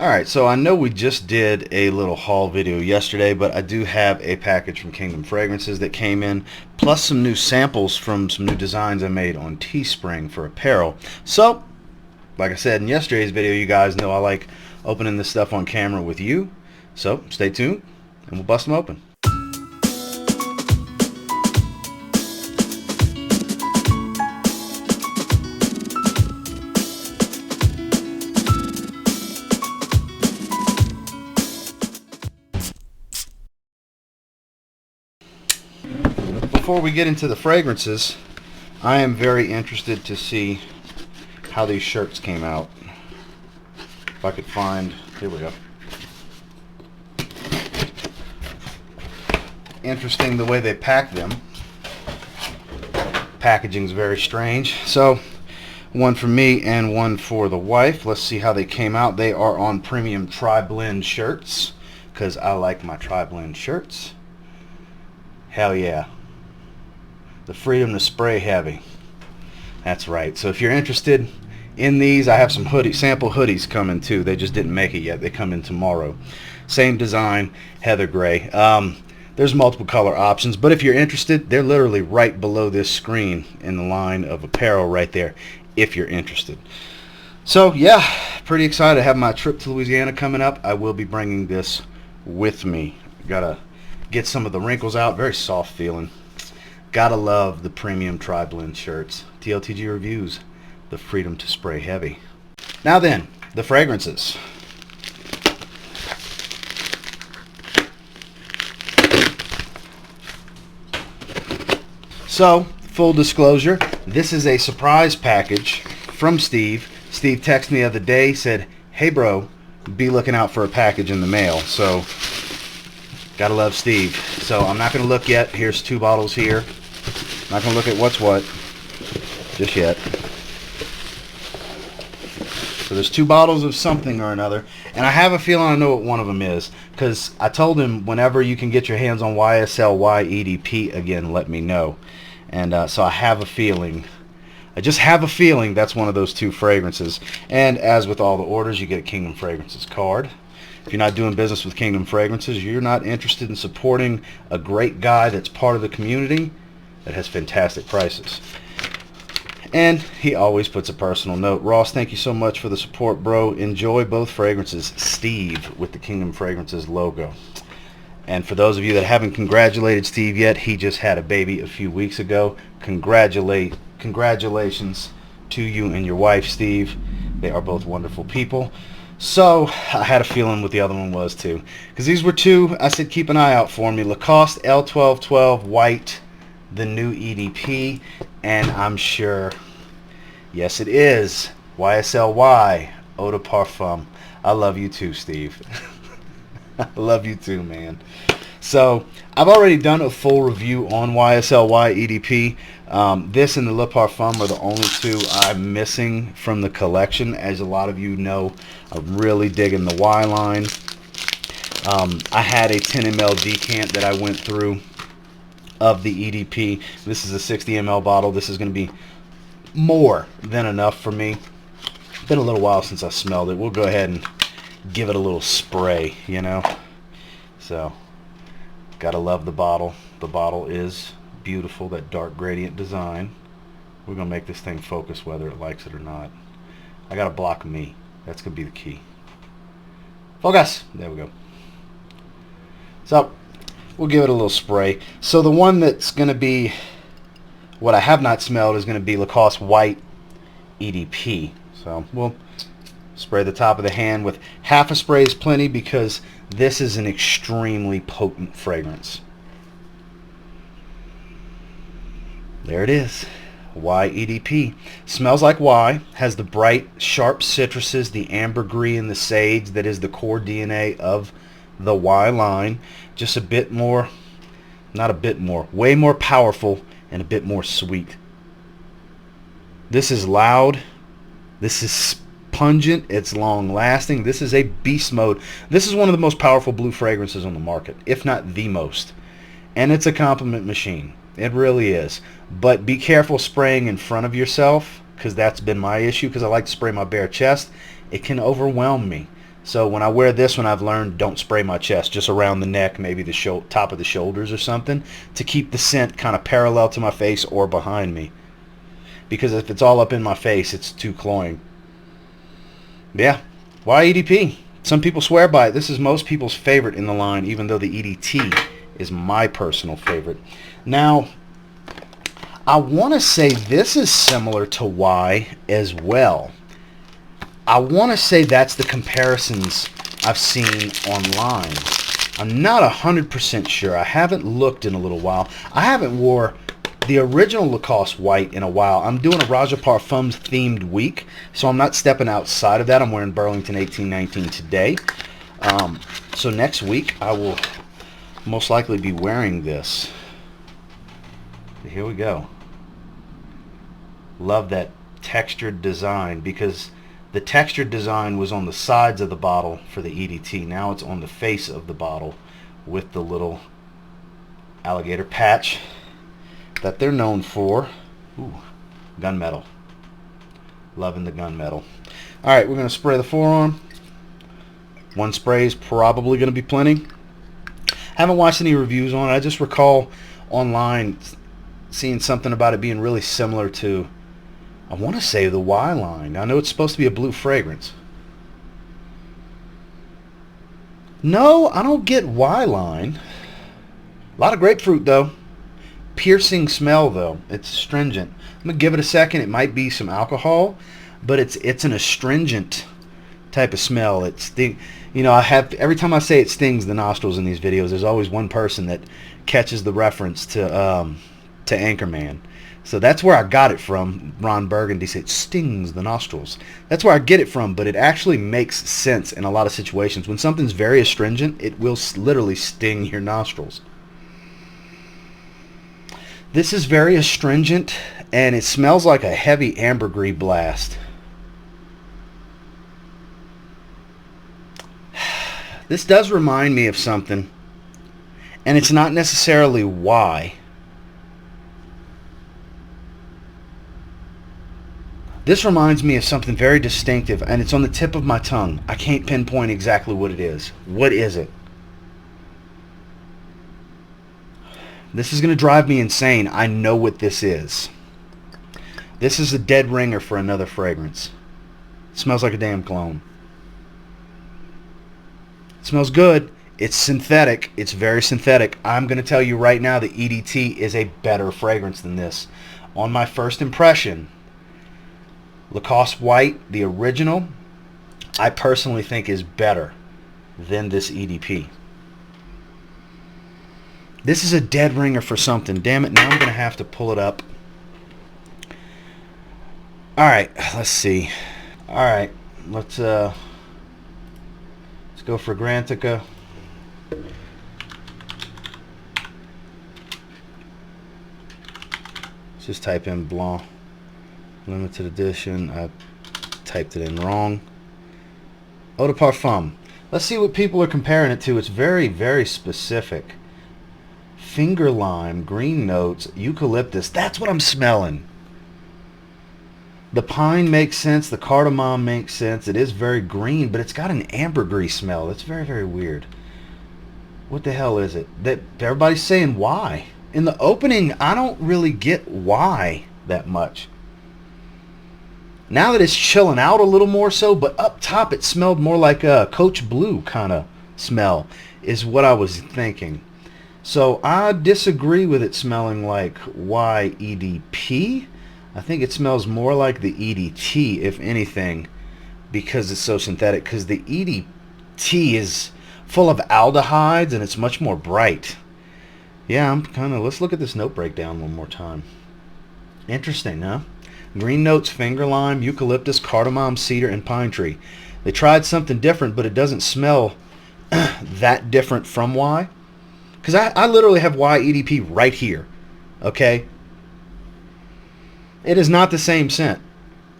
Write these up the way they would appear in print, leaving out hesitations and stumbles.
Alright, so I know we just did a little haul video yesterday, but I do have a package from Kingdom Fragrances that came in, plus some new samples from some new designs I made on TeeSpring for apparel. So, like I said in yesterday's video, you guys know I like opening this stuff on camera with you. So, stay tuned, and we'll bust them open. Before we get into the fragrances, I am very interested to see how these shirts came out. If I could find, here we go. Interesting the way they pack them. Packaging's very strange. So, one for me and one for the wife. Let's see how they came out. They are on premium tri-blend shirts, because I like my tri-blend shirts. Hell yeah. The freedom to spray heavy. That's right. So if you're interested in these, I have some sample hoodies coming too. They just didn't make it yet. They come in tomorrow. Same design, heather gray. There's multiple color options, but if you're interested, they're literally right below this screen in the line of apparel right there, if you're interested. So yeah, pretty excited to have my trip to Louisiana coming up. I will be bringing this with me. Gotta get some of the wrinkles out. Very soft feeling. Gotta love the premium tri-blend shirts. TLTG Reviews, the freedom to spray heavy. Now then, the fragrances. So, full disclosure, this is a surprise package from Steve. Steve texted me the other day, said, hey bro, be looking out for a package in the mail. So, gotta love Steve. So, I'm not gonna look yet. Here's 2 bottles here. Not going to look at what's what just yet. So there's 2 bottles of something or another, and I have a feeling I know what one of them is, because I told him whenever you can get your hands on YSL Y EDP again, let me know. And so I have a feeling, I just have a feeling that's one of those 2 fragrances. And as with all the orders, you get a Kingdom Fragrances card. If you're not doing business with Kingdom Fragrances, you're not interested in supporting a great guy that's part of the community that has fantastic prices. And he always puts a personal note. Ross, thank you so much for the support, bro. Enjoy both fragrances. Steve, with the Kingdom Fragrances logo. And for those of you that haven't congratulated Steve yet, he just had a baby a few weeks ago. Congratulations to you and your wife, Steve. They are both wonderful people. So, I had a feeling what the other one was too. Because these were 2, I said keep an eye out for me. Lacoste L1212 White, the new EDP, and I'm sure, yes it is, YSL Y Eau de Parfum. I love you too, Steve. I love you too, man. So I've already done a full review on YSL Y EDP. This and the Le Parfum are the only 2 I'm missing from the collection. As a lot of you know, I'm really digging the Y line. I had a 10 ml decant that I went through of the EDP. This is a 60 ml bottle. This is going to be more than enough for me. Been a little while since I smelled it. We'll go ahead and give it a little spray, you know. So, gotta love the bottle. The bottle is beautiful, that dark gradient design. We're gonna make this thing focus whether it likes it or not. I gotta block me. That's gonna be the key. Focus! There we go. So, we'll give it a little spray. So the one that's going to be, what I have not smelled, is going to be Lacoste White EDP. So we'll spray the top of the hand with half a spray is plenty, because this is an extremely potent fragrance. There it is. Y EDP. Smells like Y. Has the bright, sharp citruses, the ambergris and the sage that is the core DNA of the Y line. Just a bit more, not a bit more, way more powerful and a bit more sweet. This is loud. This is pungent. It's long lasting. This is a beast mode. This is one of the most powerful blue fragrances on the market, if not the most. And it's a compliment machine. It really is. But be careful spraying in front of yourself, because that's been my issue, because I like to spray my bare chest. It can overwhelm me. So when I wear this one, I've learned don't spray my chest, just around the neck, maybe the top of the shoulders or something, to keep the scent kind of parallel to my face or behind me. Because if it's all up in my face, it's too cloying. Yeah, Y EDP. Some people swear by it. This is most people's favorite in the line, even though the EDT is my personal favorite. Now, I want to say this is similar to Y as well. I want to say that's the comparisons I've seen online. I'm not 100% sure. I haven't looked in a little while. I haven't wore the original Lacoste White in a while. I'm doing a Raja Parfums themed week, so I'm not stepping outside of that. I'm wearing Burlington 1819 today. So next week I will most likely be wearing this. Here we go. Love that textured design, because the textured design was on the sides of the bottle for the EDT. Now it's on the face of the bottle with the little alligator patch that they're known for. Ooh, gunmetal. Loving the gunmetal. Alright, we're going to spray the forearm. One spray is probably going to be plenty. Haven't watched any reviews on it. I just recall online seeing something about it being really similar to, I want to say, the Y line. I know it's supposed to be a blue fragrance. No, I don't get Y line. A lot of grapefruit though. Piercing smell though. It's astringent. I'm gonna give it a second. It might be some alcohol, but it's an astringent type of smell. You know, I have, every time I say it stings the nostrils in these videos, there's always one person that catches the reference to Anchorman. So that's where I got it from. Ron Burgundy said it stings the nostrils. That's where I get it from, but it actually makes sense in a lot of situations. When something's very astringent, it will literally sting your nostrils. This is very astringent, and it smells like a heavy ambergris blast. This does remind me of something, and it's not necessarily Y. This reminds me of something very distinctive, and it's on the tip of my tongue. I can't pinpoint exactly what it is. What is it? This is going to drive me insane. I know what this is. This is a dead ringer for another fragrance. It smells like a damn clone. It smells good. It's synthetic. It's very synthetic. I'm going to tell you right now, the EDT is a better fragrance than this. On my first impression, Lacoste White, the original, I personally think is better than this EDP. This is a dead ringer for something. Damn it, now I'm going to have to pull it up. Alright, let's see. Alright, let's go for Grantica. Let's just type in Blanc. Limited edition. I typed it in wrong. Eau de Parfum. Let's see what people are comparing it to. It's very, very specific. Finger lime, green notes, eucalyptus. That's what I'm smelling. The pine makes sense. The cardamom makes sense. It is very green, but it's got an ambergris smell. That's very, very weird. What the hell is it? That everybody's saying why. In the opening, I don't really get why that much. Now that it's chilling out a little more so, but up top it smelled more like a Coach Blue kind of smell is what I was thinking. So I disagree with it smelling like Y EDP. I think it smells more like the EDT, if anything, because it's so synthetic. Because the EDT is full of aldehydes and it's much more bright. Yeah, I'm kind of, let's look at this note breakdown one more time. Interesting, huh? Green notes, finger lime, eucalyptus, cardamom, cedar, and pine tree. They tried something different, but it doesn't smell that different from Y. Because I literally have Y EDP right here. Okay? It is not the same scent.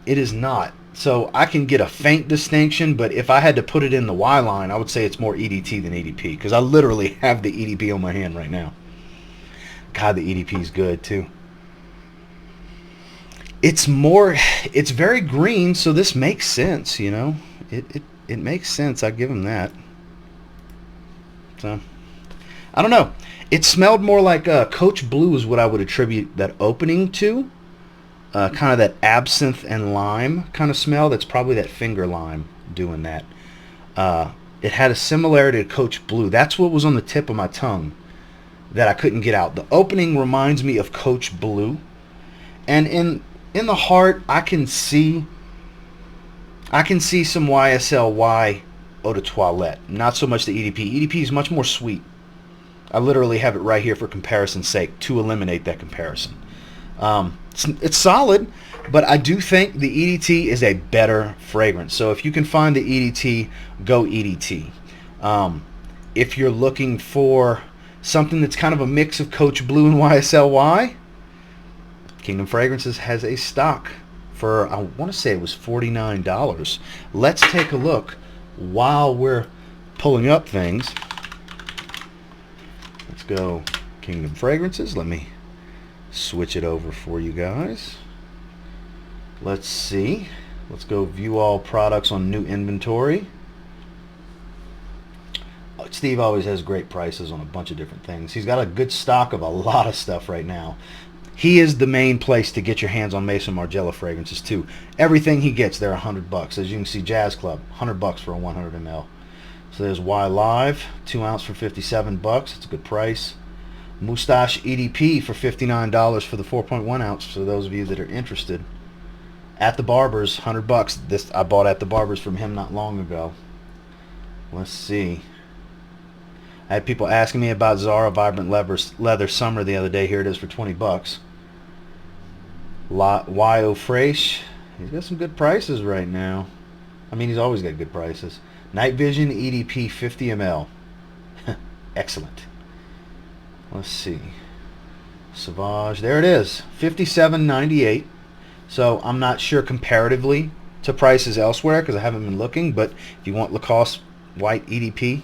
It is not. So I can get a faint distinction, but if I had to put it in the Y line, I would say it's more EDT than EDP. Because I literally have the EDP on my hand right now. God, the EDP is good too. It's very green, so this makes sense, you know. it makes sense. I give him that. So, I don't know. It smelled more like Coach Blue is what I would attribute that opening to. Kind of that absinthe and lime kind of smell. That's probably that finger lime doing that. It had a similarity to Coach Blue. That's what was on the tip of my tongue that I couldn't get out. The opening reminds me of Coach Blue. And in the heart, I can see some YSL Y Eau de Toilette. Not so much the EDP. EDP is much more sweet. I literally have it right here for comparison's sake to eliminate that comparison. It's solid, but I do think the EDT is a better fragrance. So if you can find the EDT, go EDT. If you're looking for something that's kind of a mix of Coach Blue and YSL Y, Kingdom Fragrances has a stock for, I want to say it was $49. Let's take a look while we're pulling up things. Let's go Kingdom Fragrances. Let me switch it over for you guys. Let's see. Let's go view all products on new inventory. Steve always has great prices on a bunch of different things. He's got a good stock of a lot of stuff right now. He is the main place to get your hands on Maison Margiela fragrances too. Everything he gets, they're $100. As you can see, Jazz Club, $100 for a 100 ml. So there's Y Live, 2 ounce for $57. It's a good price. Moustache EDP for $59 for the 4.1 ounce. For those of you that are interested. At the Barber's, $100. This I bought at the Barber's from him not long ago. Let's see. I had people asking me about Zara Vibrant Leather Summer the other day. Here it is for $20. Y.O. Fraiche. He's got some good prices right now. I mean, he's always got good prices. Night Vision EDP 50 ml. Excellent. Let's see. Sauvage. There it is. $57.98. So I'm not sure comparatively to prices elsewhere because I haven't been looking. But if you want Lacoste White EDP,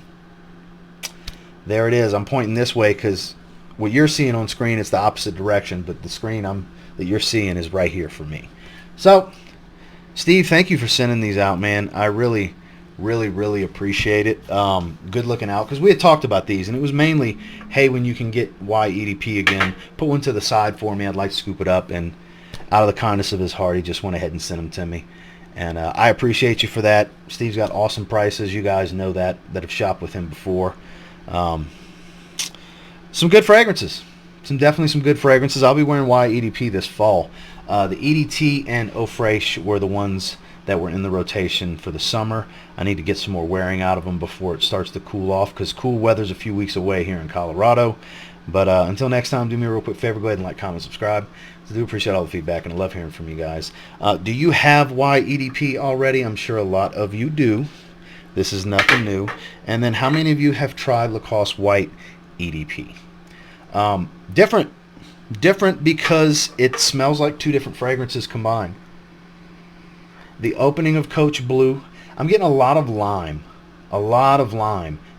there it is. I'm pointing this way because what you're seeing on screen is the opposite direction, but the screen that you're seeing is right here for me. So, Steve, thank you for sending these out, man. I really appreciate it. Good looking out because we had talked about these, and it was mainly, hey, when you can get Y EDP again, put one to the side for me. I'd like to scoop it up, and out of the kindness of his heart, he just went ahead and sent them to me. And I appreciate you for that. Steve's got awesome prices. You guys know that have shopped with him before. Some good fragrances. Definitely some good fragrances. I'll be wearing Y EDP this fall. The EDT and Eau Fraiche were the ones that were in the rotation for the summer. I need to get some more wearing out of them before it starts to cool off because cool weather's a few weeks away here in Colorado. But until next time, do me a real quick favor. Go ahead and like, comment, subscribe. I do appreciate all the feedback, and I love hearing from you guys. Do you have Y EDP already? I'm sure a lot of you do. This is nothing new. And then how many of you have tried Lacoste White EDP? Different because it smells like two different fragrances combined. The opening of Coach Blue, I'm getting a lot of lime.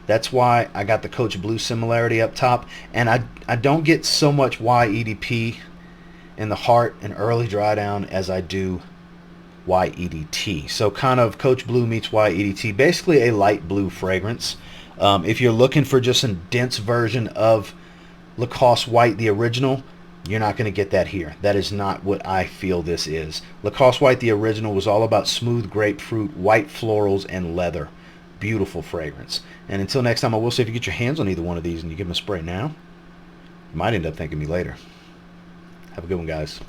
That's why I got the Coach Blue similarity up top. And I don't get so much Y EDP in the heart and early dry down as I do Y EDT. So kind of Coach Blue meets Y EDT. Basically a light blue fragrance. If you're looking for just a dense version of Lacoste White, the original, you're not going to get that here. That is not what I feel this is. Lacoste White, the original, was all about smooth grapefruit, white florals, and leather. Beautiful fragrance. And until next time, I will say if you get your hands on either one of these and you give them a spray now, you might end up thanking me later. Have a good one, guys.